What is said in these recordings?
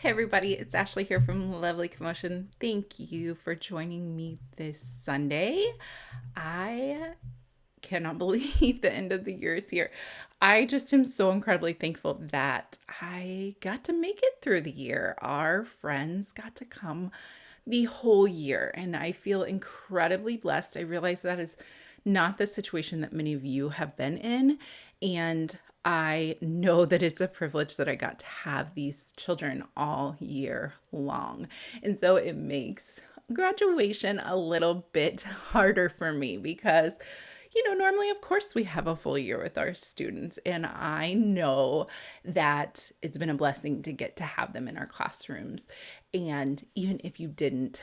Hey everybody, it's Ashley here from Lovely Commotion. Thank you for joining me this Sunday. I cannot believe the end of the year is here. I just am so incredibly thankful that I got to make it through the year. Our friends got to come the whole year, and I feel incredibly blessed. I realize that is not the situation that many of you have been in, and I know that it's a privilege that I got to have these children all year long. And so it makes graduation a little bit harder for me because normally, of course, we have a full year with our students, and I know that it's been a blessing to get to have them in our classrooms. And even if you didn't,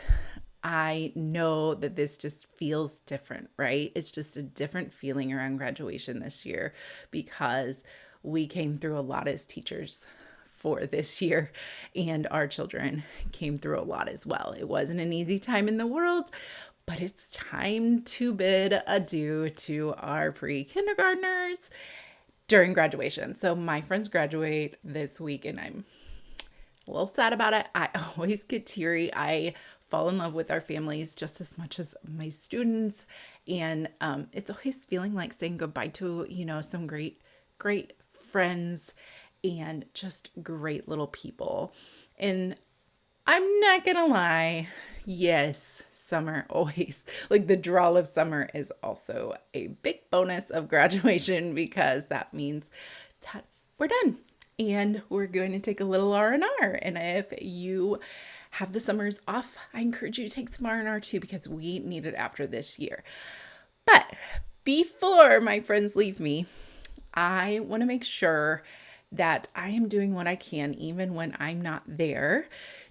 I know that this just feels different, right? It's just a different feeling around graduation this year because we came through a lot as teachers for this year, and our children came through a lot as well. It wasn't an easy time in the world, but it's time to bid adieu to our pre-kindergartners during graduation. So my friends graduate this week, and I'm a little sad about it. I always get teary. I fall in love with our families just as much as my students. And it's always feeling like saying goodbye to, some great friends and just great little people. And I'm not gonna lie. Yes, summer always, like the drawl of summer is also a big bonus of graduation because that means that we're done and we're going to take a little R&R. And if you have the summers off, I encourage you to take some R&R too because we need it after this year. But before my friends leave me, I want to make sure that I am doing what I can, even when I'm not there,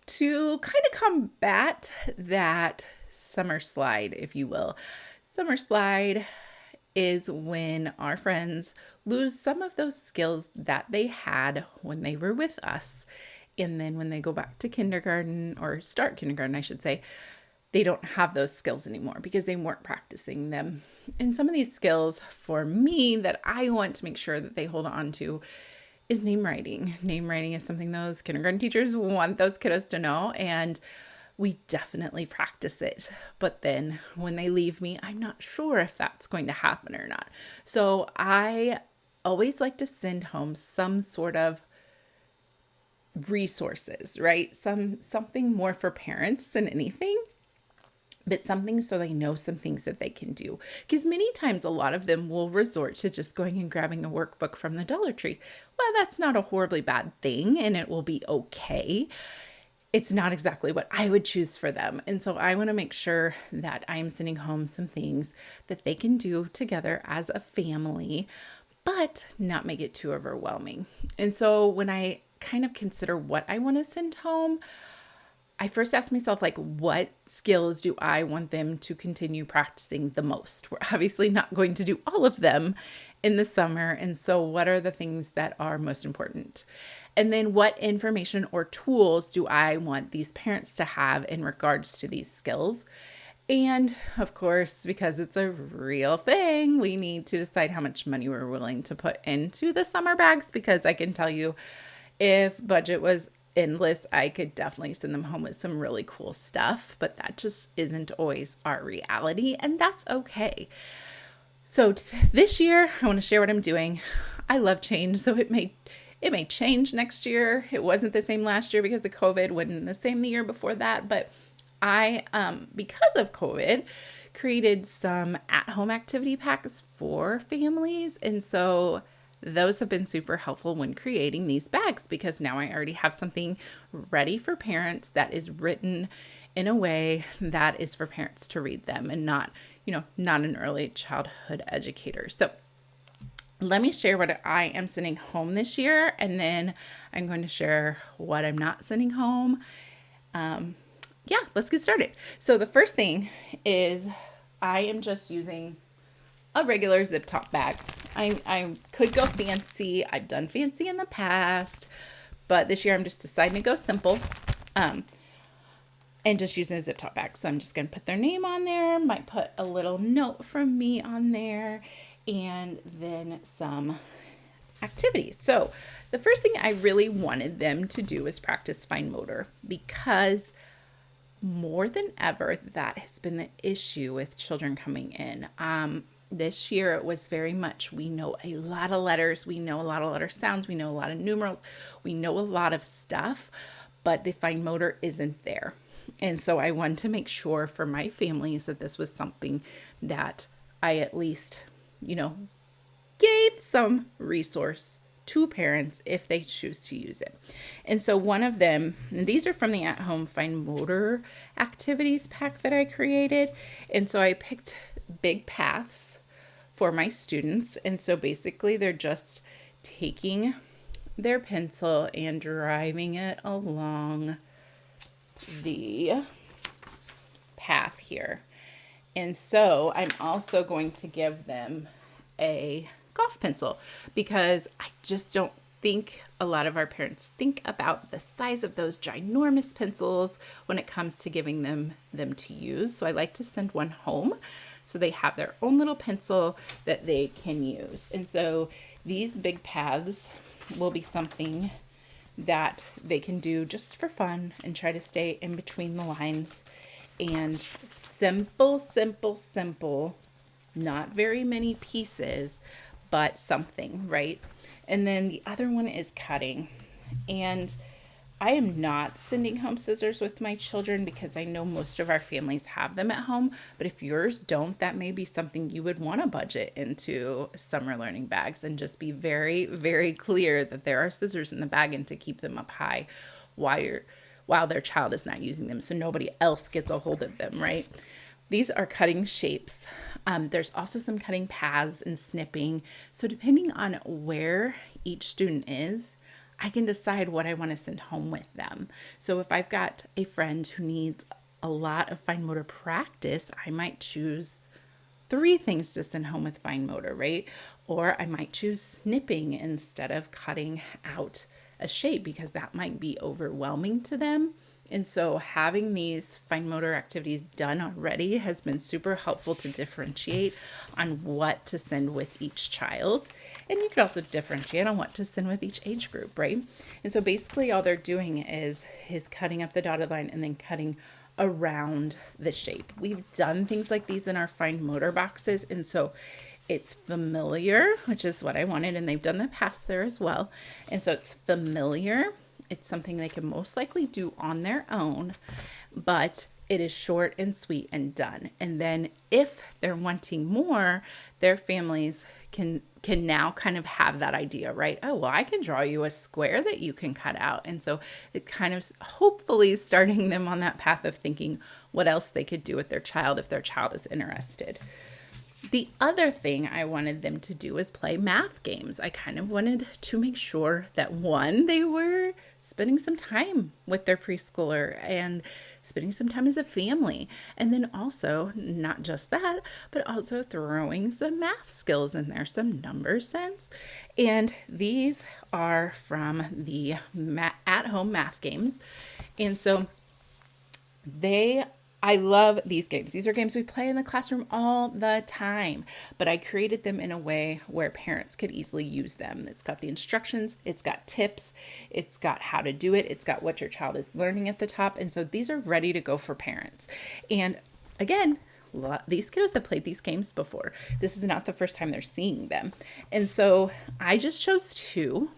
to kind of combat that summer slide, if you will. Summer slide is when our friends lose some of those skills that they had when they were with us. And then when they go back to kindergarten, or start kindergarten, I should say, they don't have those skills anymore because they weren't practicing them. And some of these skills for me that I want to make sure that they hold on to is name writing. Name writing is something those kindergarten teachers want those kiddos to know, and we definitely practice it. But then when they leave me, I'm not sure if that's going to happen or not. So I always like to send home some sort of resources, right? Something more for parents than anything, but something so they know some things that they can do. Because many times a lot of them will resort to just going and grabbing a workbook from the Dollar Tree. Well, that's not a horribly bad thing, and it will be okay. It's not exactly what I would choose for them. And so I want to make sure that I am sending home some things that they can do together as a family, but not make it too overwhelming. And so when I kind of consider what I want to send home, I first ask myself, like, what skills do I want them to continue practicing the most? We're obviously not going to do all of them in the summer. And so what are the things that are most important? And then what information or tools do I want these parents to have in regards to these skills? And of course, because it's a real thing, we need to decide how much money we're willing to put into the summer bags, because I can tell you, if budget was endless, I could definitely send them home with some really cool stuff, but that just isn't always our reality, and that's okay. So this year, I want to share what I'm doing. I love change, so it may change next year. It wasn't the same last year because of COVID, wasn't the same the year before that, but I, because of COVID, created some at-home activity packs for families, and so those have been super helpful when creating these bags because now I already have something ready for parents that is written in a way that is for parents to read them and not an early childhood educator. So let me share what I am sending home this year, and then I'm going to share what I'm not sending home. Let's get started. So the first thing is I am just using a regular zip top bag. I could go fancy. I've done fancy in the past, but this year I'm just deciding to go simple, and just using a zip top bag. So I'm just going to put their name on there, might put a little note from me on there, and then some activities. So the first thing I really wanted them to do is practice fine motor, because more than ever, that has been the issue with children coming in. This year, it was very much, we know a lot of letters, we know a lot of letter sounds, we know a lot of numerals, we know a lot of stuff, but the fine motor isn't there. And so I wanted to make sure for my families that this was something that I at least, gave some resource to parents if they choose to use it. And so one of them, and these are from the at-home fine motor activities pack that I created. And so I picked big paths for my students. And so basically they're just taking their pencil and driving it along the path here. And so I'm also going to give them a golf pencil, because I just don't think a lot of our parents think about the size of those ginormous pencils when it comes to giving them to use. So I like to send one home so they have their own little pencil that they can use. And so these big paths will be something that they can do just for fun and try to stay in between the lines. And simple, not very many pieces, but something, right? And then the other one is cutting. And I am not sending home scissors with my children because I know most of our families have them at home. But if yours don't, that may be something you would want to budget into summer learning bags, and just be very, very clear that there are scissors in the bag and to keep them up high while their child is not using them, so nobody else gets a hold of them, right? These are cutting shapes. There's also some cutting paths and snipping. So depending on where each student is, I can decide what I want to send home with them. So if I've got a friend who needs a lot of fine motor practice, I might choose 3 things to send home with fine motor, right? Or I might choose snipping instead of cutting out a shape, because that might be overwhelming to them. And so having these fine motor activities done already has been super helpful to differentiate on what to send with each child. And you could also differentiate on what to send with each age group, right? And so basically all they're doing is cutting up the dotted line and then cutting around the shape. We've done things like these in our fine motor boxes. And so it's familiar, which is what I wanted. And they've done the past there as well. And so it's familiar. It's something they can most likely do on their own, but it is short and sweet and done. And then if they're wanting more, their families can now kind of have that idea, right? Oh, well, I can draw you a square that you can cut out. And so it kind of hopefully starting them on that path of thinking what else they could do with their child if their child is interested. The other thing I wanted them to do is play math games. I kind of wanted to make sure that, one, they were spending some time with their preschooler and spending some time as a family. And then also, not just that, but also throwing some math skills in there, some number sense. And these are from the at-home math games. And so I love these games. These are games we play in the classroom all the time, but I created them in a way where parents could easily use them. It's got the instructions, it's got tips, it's got how to do it, it's got what your child is learning at the top. And so these are ready to go for parents. And again, these kiddos have played these games before. This is not the first time they're seeing them. And so I just chose 2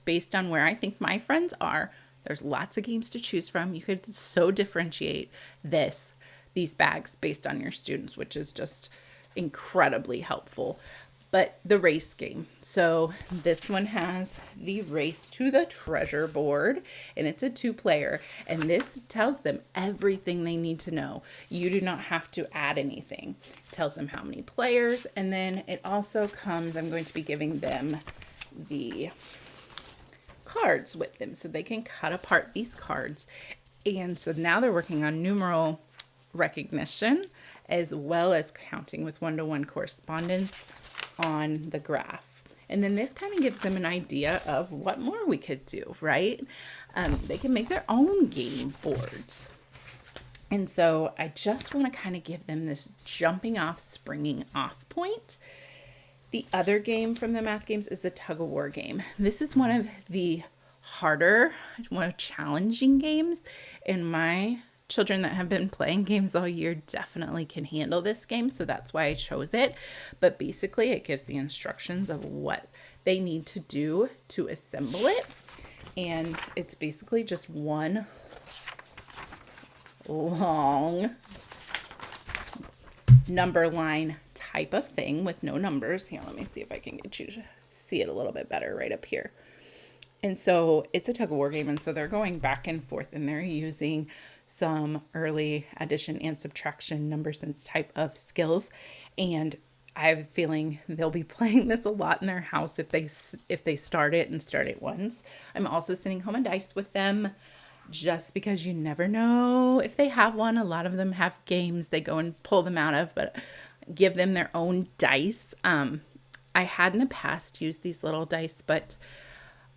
based on where I think my friends are. There's lots of games to choose from. You could so differentiate these bags based on your students, which is just incredibly helpful. But the race game. So this one has the race to the treasure board, and it's a 2-player. And this tells them everything they need to know. You do not have to add anything. It tells them how many players. And then it also comes, I'm going to be giving them the cards with them so they can cut apart these cards. And so now they're working on numeral recognition as well as counting with one-to-one correspondence on the graph. And then this kind of gives them an idea of what more we could do, right? They can make their own game boards. And so I just want to kind of give them this jumping off, springing off point. The other game from the math games is the tug of war game. This is one of the harder, more challenging games, and my children that have been playing games all year definitely can handle this game, so that's why I chose it. But basically it gives the instructions of what they need to do to assemble it, and it's basically just one long number line type of thing with no numbers. Here, let me see if I can get you to see it a little bit better right up here. And so it's a tug of war game, and so they're going back and forth, and they're using some early addition and subtraction number sense type of skills. And I have a feeling they'll be playing this a lot in their house if they start it and start it once. I'm also sending home a dice with them, just because you never know if they have one. A lot of them have games they go and pull them out of, but give them their own dice. I had in the past used these little dice, but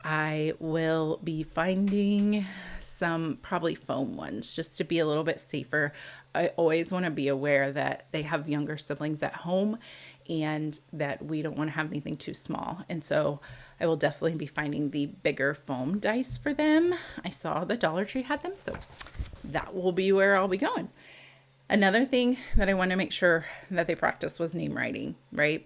I will be finding some probably foam ones just to be a little bit safer. I always want to be aware that they have younger siblings at home and that we don't want to have anything too small. And so I will definitely be finding the bigger foam dice for them. I saw the Dollar Tree had them, so that will be where I'll be going. Another thing that I want to make sure that they practice was name writing, right?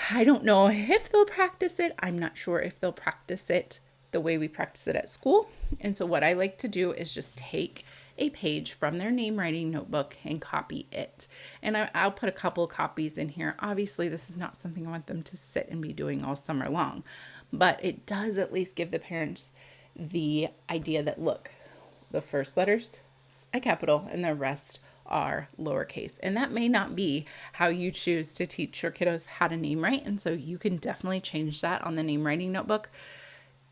I don't know if they'll practice it. I'm not sure if they'll practice it the way we practice it at school. And so what I like to do is just take a page from their name writing notebook and copy it. And I'll put a couple of copies in here. Obviously, this is not something I want them to sit and be doing all summer long, but it does at least give the parents the idea that, look, the first letters a capital and the rest are lowercase. And that may not be how you choose to teach your kiddos how to name write. And so you can definitely change that on the name writing notebook.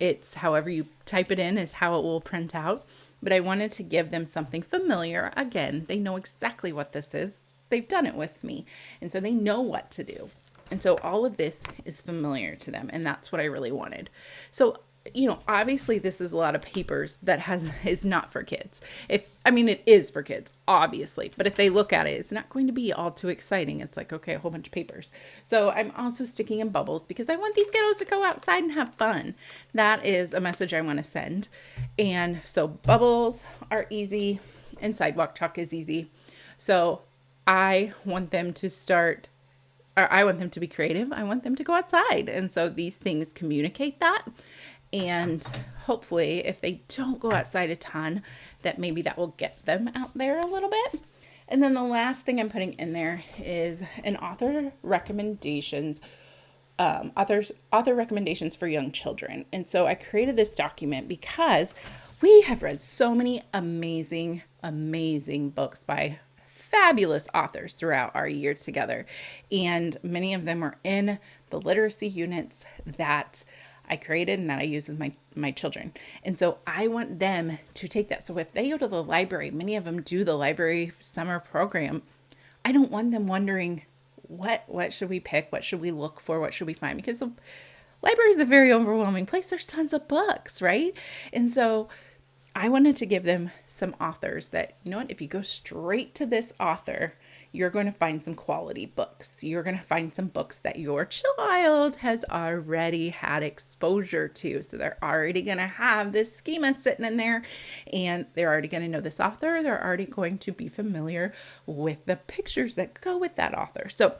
It's however you type it in is how it will print out. But I wanted to give them something familiar. Again, they know exactly what this is. They've done it with me. And so they know what to do. And so all of this is familiar to them. And that's what I really wanted. So obviously this is a lot of papers that is not for kids. It is for kids, obviously, but if they look at it, it's not going to be all too exciting. It's like, okay, a whole bunch of papers. So I'm also sticking in bubbles because I want these kiddos to go outside and have fun. That is a message I want to send. And so bubbles are easy and sidewalk chalk is easy. So I want them to be creative. I want them to go outside. And so these things communicate that. And hopefully if they don't go outside a ton, that maybe that will get them out there a little bit. And then the last thing I'm putting in there is an author recommendations for young children. And so I created this document because we have read so many amazing, amazing books by fabulous authors throughout our year together. And many of them are in the literacy units that I created and that I use with my children. And so I want them to take that. So if they go to the library, many of them do the library summer program. I don't want them wondering, what should we pick? What should we look for? What should we find? Because the library is a very overwhelming place. There's tons of books, right? And so I wanted to give them some authors that, if you go straight to this author, you're going to find some quality books. You're going to find some books that your child has already had exposure to. So they're already going to have this schema sitting in there, and they're already going to know this author. They're already going to be familiar with the pictures that go with that author. So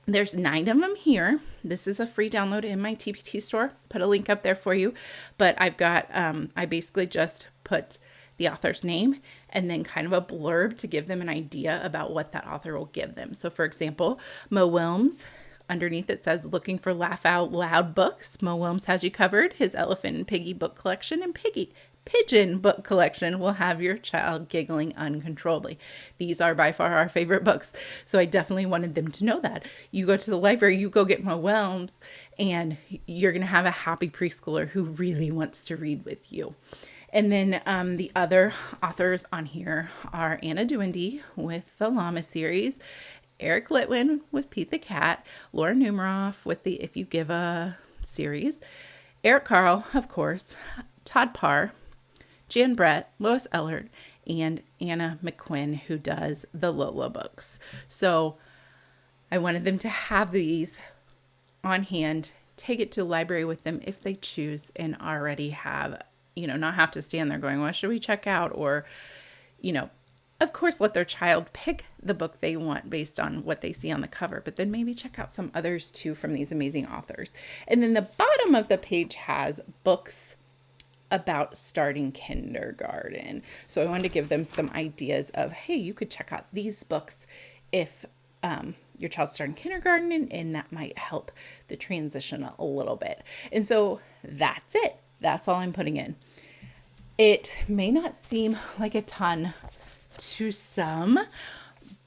there's 9 of them here. This is a free download in my TPT store. Put a link up there for you. But I've got, I basically just put the author's name and then kind of a blurb to give them an idea about what that author will give them. So for example, Mo Wilms, underneath it says, looking for laugh out loud books. Mo Wilms has you covered. His Elephant and Piggy book collection and Pigeon book collection will have your child giggling uncontrollably. These are by far our favorite books. So I definitely wanted them to know that. You go to the library, you go get Mo Wilms, and you're going to have a happy preschooler who really wants to read with you. And then the other authors on here are Anna Duendy with the Llama series, Eric Litwin with Pete the Cat, Laura Numeroff with the If You Give a series, Eric Carl, of course, Todd Parr, Jan Brett, Lois Ellard, and Anna McQuinn, who does the Lola books. So I wanted them to have these on hand, take it to the library with them if they choose, and already have, not have to stand there going, what should we check out? Or, of course, let their child pick the book they want based on what they see on the cover, but then maybe check out some others too from these amazing authors. And then the bottom of the page has books about starting kindergarten. So I wanted to give them some ideas of, hey, you could check out these books if your child's starting kindergarten, and that might help the transition a little bit. And so that's it. That's all I'm putting in. It may not seem like a ton to some,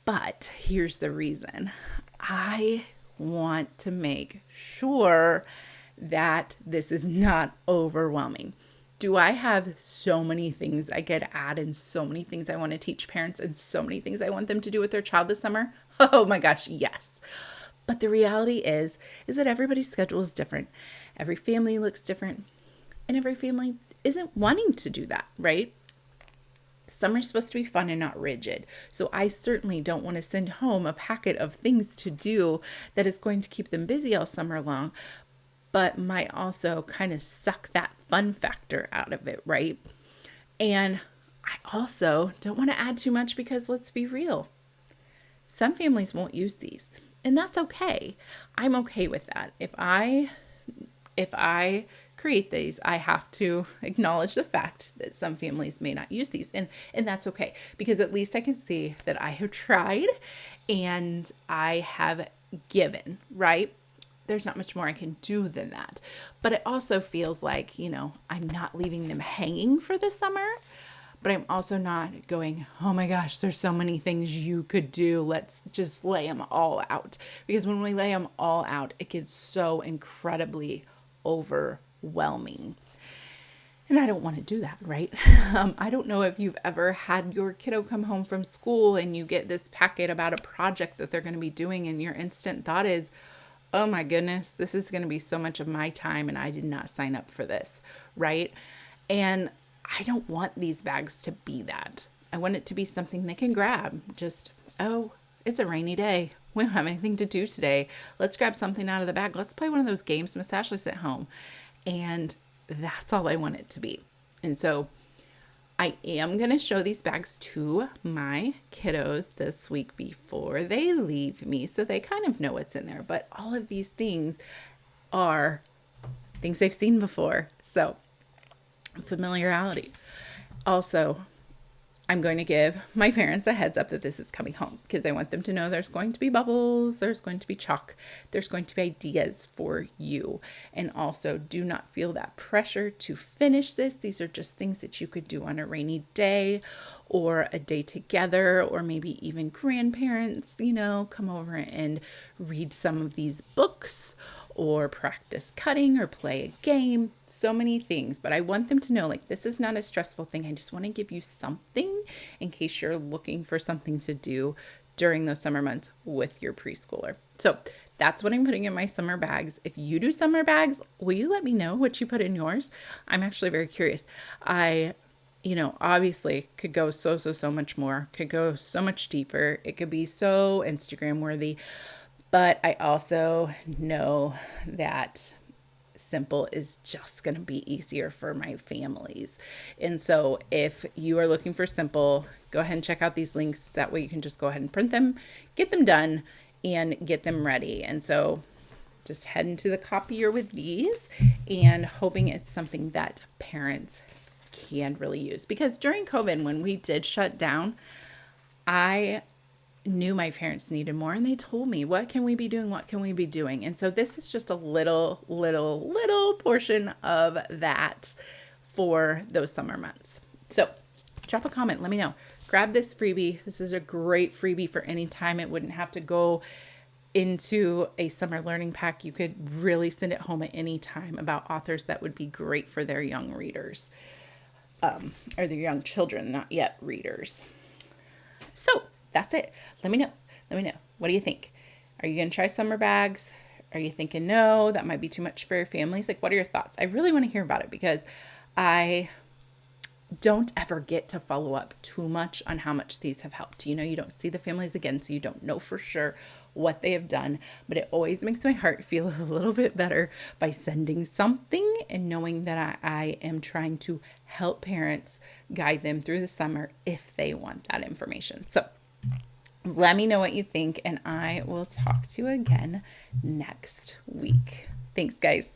but here's the reason. I want to make sure that this is not overwhelming. Do I have so many things I could add and so many things I want to teach parents and so many things I want them to do with their child this summer? Oh my gosh, yes. But the reality is that everybody's schedule is different. Every family looks different, and every family isn't wanting to do that, right? Summer's supposed to be fun and not rigid. So I certainly don't want to send home a packet of things to do that is going to keep them busy all summer long, but might also kind of suck that fun factor out of it, right? And I also don't want to add too much because let's be real. Some families won't use these, and that's okay. I'm okay with that. If I create these, I have to acknowledge the fact that some families may not use these, and that's okay, because at least I can see that I have tried and I have given, right? There's not much more I can do than that. But it also feels like, I'm not leaving them hanging for the summer, but I'm also not going, oh my gosh, there's so many things you could do. Let's just lay them all out. Because when we lay them all out, it gets so incredibly overwhelming. And I don't want to do that, right? I don't know if you've ever had your kiddo come home from school and you get this packet about a project that they're going to be doing, and your instant thought is, oh my goodness, this is going to be so much of my time and I did not sign up for this, right? And I don't want these bags to be that. I want it to be something they can grab. Just, oh, it's a rainy day. We don't have anything to do today. Let's grab something out of the bag. Let's play one of those games Miss Ashley sent home. And that's all I want it to be. And so I am going to show these bags to my kiddos this week before they leave me, so they kind of know what's in there. But all of these things are things they've seen before. So familiarity. Also, I'm going to give my parents a heads up that this is coming home, because I want them to know there's going to be bubbles, there's going to be chalk, there's going to be ideas for you. And also, do not feel that pressure to finish this. These are just things that you could do on a rainy day or a day together, or maybe even grandparents, come over and read some of these books, or practice cutting, or play a game. So many things. But I want them to know, this is not a stressful thing. I just want to give you something in case you're looking for something to do during those summer months with your preschooler. So that's what I'm putting in my summer bags. If you do summer bags, will you let me know what you put in yours? I'm actually very curious. I obviously could go so much more, could go so much deeper. It could be so Instagram worthy. But I also know that simple is just going to be easier for my families. And so if you are looking for simple, go ahead and check out these links. That way you can just go ahead and print them, get them done, and get them ready. And so just head into the copier with these and hoping it's something that parents can really use. Because during COVID, when we did shut down, I knew my parents needed more, and they told me, what can we be doing? What can we be doing? And so this is just a little portion of that for those summer months. So drop a comment. Let me know. Grab this freebie. This is a great freebie for any time. It wouldn't have to go into a summer learning pack. You could really send it home at any time about authors that would be great for their young readers, or their young children, not yet readers. So that's it. Let me know. What do you think? Are you going to try summer bags? Are you thinking, no, that might be too much for your families? What are your thoughts? I really want to hear about it, because I don't ever get to follow up too much on how much these have helped. You don't see the families again, so you don't know for sure what they have done, but it always makes my heart feel a little bit better by sending something and knowing that I am trying to help parents guide them through the summer if they want that information. So let me know what you think, and I will talk to you again next week. Thanks, guys.